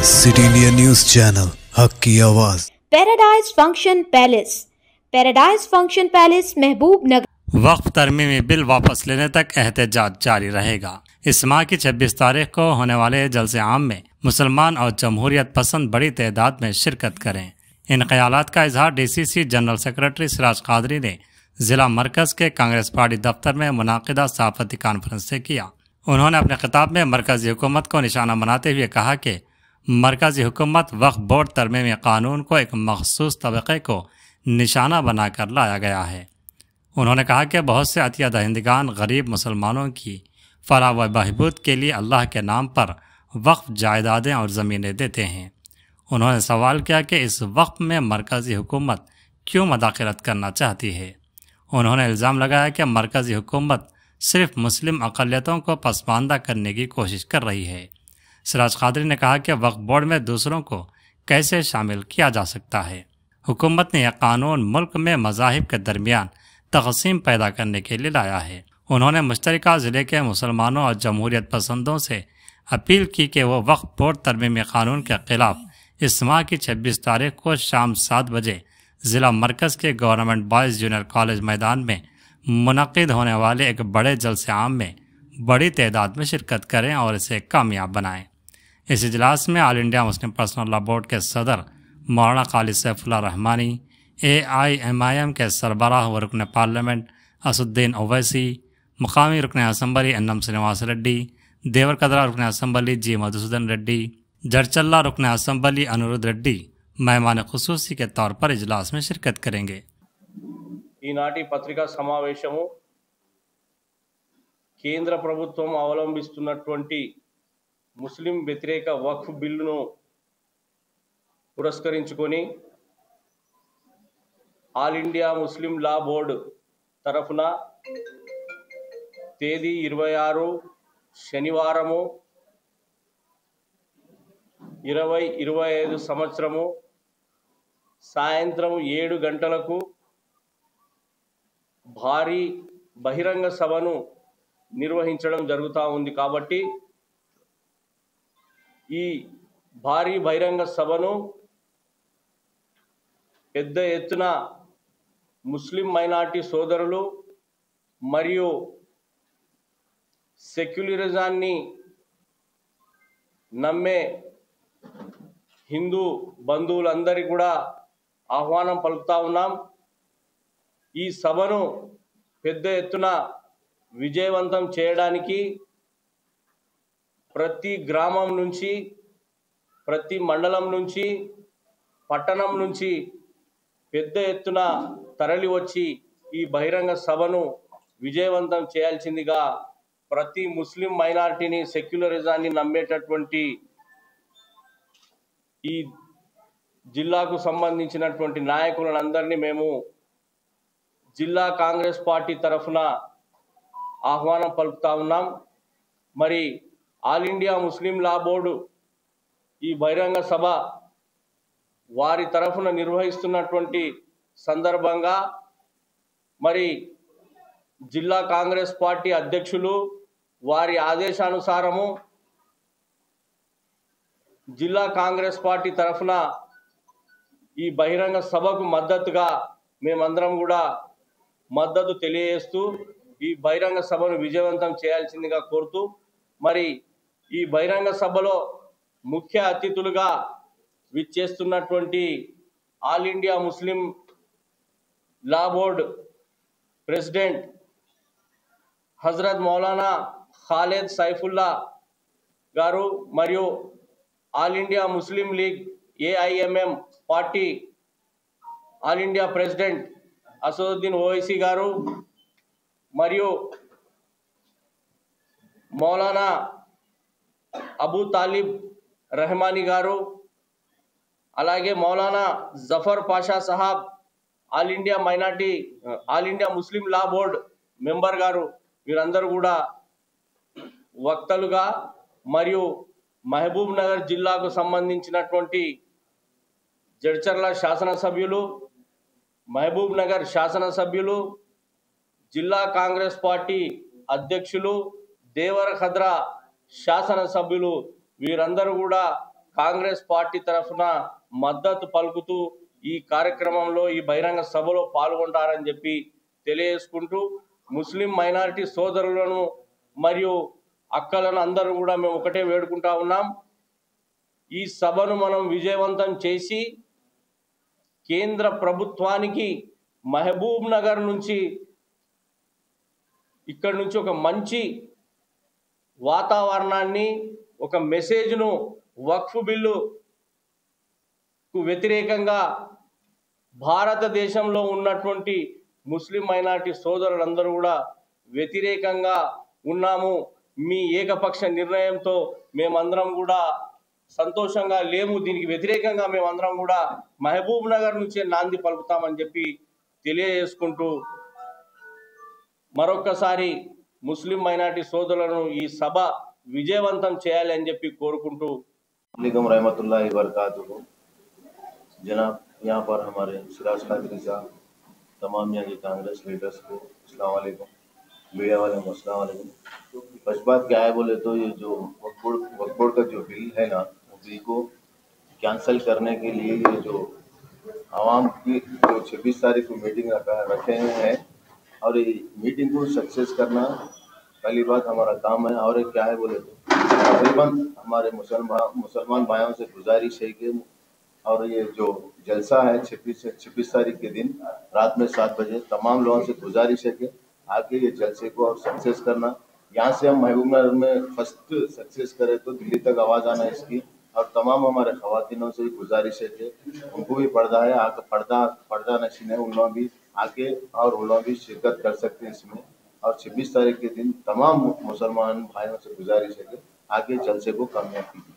City India news channel हक की आवाज। Paradise function palace. Paradise function palace महबूब नगर। वक्फ तरमीमी bill वापस लेने तक एहतजाज जारी रहेगा। इस माह की 26 तारीख को होने वाले जलसे आम में मुसलमान और जमहूरियत पसंद बड़ी तादाद में शिरकत करें। इन ख्यालात का इजहार DCC general secretary Siraj Qadri ने जिला मरकज के कांग्रेस पार्टी दफ्तर में मुनाकिदा सहाफती कॉन्फ्रेंस से किया। उन्होंने अपने खिताब में मरकजी हुकूमत को निशाना बनाते हुए कहा कि मरकजी हुकूमत वक्फ बोर्ड तरमीमी कानून को एक मखसूस तबके को निशाना बनाकर लाया गया है। उन्होंने कहा कि बहुत से अतिया दहिंदगान गरीब मुसलमानों की फलाह व बहबूद के लिए अल्लाह के नाम पर वक्फ जायदादें और ज़मीनें देते हैं। उन्होंने सवाल किया कि इस वक्फ में मरकजी हुकूमत क्यों मदाखलत करना चाहती है। उन्होंने इल्ज़ाम लगाया कि मरकजी हुकूमत सिर्फ मुस्लिम अक़लियतों को पसमानदा करने की कोशिश कर रही है। सिराज कादरी ने कहा कि वक्फ बोर्ड में दूसरों को कैसे शामिल किया जा सकता है। हुकूमत ने यह कानून मुल्क में मज़ाहिब के दरमियान तक़सीम पैदा करने के लिए लाया है। उन्होंने मुश्तरका ज़िले के मुसलमानों और जमहूरियत पसंदों से अपील की कि वो वक्फ बोर्ड तरमीमी कानून के खिलाफ इस माह की 26 तारीख को शाम 7 बजे ज़िला मरकज़ के गवर्नमेंट बॉयज़ जूनियर कॉलेज मैदान में मुनक़िद होने वाले एक बड़े जलसे आम में बड़ी तादाद में शिरकत करें और इसे कामयाब बनाएं। इस इजलास में all India Muslim personal law board के सदर मौलाना खालिद सैफुल्लाह रहमानी, AIMIM के सरबराह व रुकन पार्लियामेंट असुद्दीन ओवैसी, मुकामी रुकन असम्बली अन्नम श्रीनिवास रेड्डी, देवरकदरा रुकन असम्बली G मधुसूदन रेड्डी, जड़चल्ला रुकन असम्बली अनुरुद्ध रेड्डी मेहमान खुसूसी के तौर पर इजलास में शिरकत करेंगे। ఈనాటి పత్రికా సమావేశము కేంద్ర ప్రభుత్వం అవలంబిస్తున్నటువంటి ముస్లిం వ్యతిరేక వక్ఫ్ బిల్లును పురస్కరించుకొని ఆల్ ఇండియా ముస్లిం లా బోర్డు తరఫున తేదీ 26 శనివారము 2025 సంవత్సరము సాయంత్రం 7 గంటలకు భారీ బహిరంగ సభను నిర్వహించడం జరుగుతూ ఉంది। కాబట్టి ఈ భారీ బహిరంగ సభను పెద్ద ఎత్తున ముస్లిం మైనారిటీ సోదరులు మరియు సెక్యులరిజాన్ని నమ్మే హిందూ బంధువులందరికీ కూడా ఆహ్వానం పలుకుతా ఉన్నాం। ఈ సభను పెద్ద ఎత్తున విజయవంతం చేయడానికి ప్రతి గ్రామం నుంచి, ప్రతి మండలం నుంచి, పట్టణం నుంచి పెద్ద ఎత్తున తరలి వచ్చి ఈ బహిరంగ సభను విజయవంతం చేయాల్సిందిగా ప్రతి ముస్లిం మైనారిటీని, సెక్యులరిజాన్ని నమ్మేటటువంటి ఈ జిల్లాకు సంబంధించినటువంటి నాయకులందరినీ మేము జిల్లా కాంగ్రెస్ పార్టీ తరఫున ఆహ్వానం పలుకుతా ఉన్నాం। మరి ఆల్ ఇండియా ముస్లిం లా బోర్డు ఈ బహిరంగ సభ వారి తరఫున నిర్వహిస్తున్నటువంటి సందర్భంగా మరి జిల్లా కాంగ్రెస్ పార్టీ అధ్యక్షులు వారి ఆదేశానుసారము జిల్లా కాంగ్రెస్ పార్టీ తరఫున ఈ బహిరంగ సభకు మద్దతుగా మేమందరం కూడా మద్దతు తెలియజేస్తూ ఈ బహిరంగ సభను విజయవంతం చేయాల్సిందిగా కోరుతూ మరి ఈ బహిరంగ సభలో ముఖ్య అతిథులుగా విచ్చేస్తున్నటువంటి All India Muslim law board president Hazrat Maulana Khalid Saifullah గారు మరియు All India Muslim League AIMM party All India president Asaduddin Owaisi गारू मरियो मौलाना अबू तालिब रहमानी गारू अलागे मौलाना जफर पाशा साहब आल इंडिया मुस्लिम ला बोर्ड मेंबर गारू वीरंदरू कूडा वक्तलुगा मरियो महबूब नगर जिल्लाकु संबंधिंचिनटुवंटि जड़चर्ला शासन सभ्युलु, महबूब नगर शासन सभ्युलु, जिला कांग्रेस पार्टी अध्यक्षुलु, देवरखद्रा शासन सभ्युलु वीरंदरू कूडा కాంగ్రెస్ పార్టీ తరఫున మద్దతు పలుకుతూ ఈ కార్యక్రమంలో ఈ బహిరంగ సభలో పాల్గొంటారని చెప్పి తెలియజేసుకుంటూ ముస్లిం మైనారిటీ సోదరులను మరియు అక్కలను అందరూ కూడా మేము ఒకటే వేడుకుంటా ఉన్నాం. ఈ సభను మనం విజయవంతం చేసి కేంద్ర ప్రభుత్వానికి మహబూబ్ నగర్ నుంచి ఇక్కడి నుంచి ఒక మంచి వాతావరణాన్ని, ఒక మెసేజ్ను వక్ఫ్ బిల్లుకు వ్యతిరేకంగా భారతదేశంలో ఉన్నటువంటి ముస్లిం మైనారిటీ సోదరులందరూ కూడా వ్యతిరేకంగా ఉన్నాము. మీ ఏకపక్ష నిర్ణయంతో మేమందరం కూడా సంతోషంగా లేము. దీనికి వ్యతిరేకంగా మేమందరం కూడా మహబూబ్ నగర్ నుంచే నాంది పలుకుతామని చెప్పి తెలియజేసుకుంటూ మరొకసారి ముస్లిం మైనారిటీ సోదరులను ఈ సభ విజయవంతం చేయాలి అని చెప్పి కోరుకుంటూ रहमतुल्लाहि व बरकातुहू। जनाब, यहाँ पर हमारे सिराज कादरी साहब, तमाम यहाँ के कांग्रेस लीडर्स को अस्सलाम वालेकुम, मीडिया वाले को अस्सलाम वालेकुम। फर्स्ट बात क्या है बोले तो ये जो वक्फ बोर्ड का जो बिल है ना, वो बिल को कैंसिल करने के लिए ये जो आवाम की जो 26 तारीख को मीटिंग रखे हैं और ये मीटिंग को सक्सेस करना पहली बात हमारा काम है। और क्या है बोले तो तकरीबन हमारे मुसलमान भाइयों से गुजारिश है कि और ये जो जलसा है 26 तारीख के दिन रात में 7 बजे तमाम लोगों से गुजारिश है कि आके ये जलसे को और सक्सेस करना। यहाँ से हम महबूबनगर में फर्स्ट सक्सेस करें तो दिल्ली तक आवाज़ आना इसकी। और तमाम हमारे ख़वातीनों से गुजारिश है कि उनको भी पर्दा है, आके पर्दा नशीन है, उन लोग भी आके और उन लोग भी शिरकत कर सकते हैं इसमें। और 26 तारीख के दिन तमाम मुसलमान भाइयों से गुजारिश है कि आगे जलसे को कामयाब कीजिए।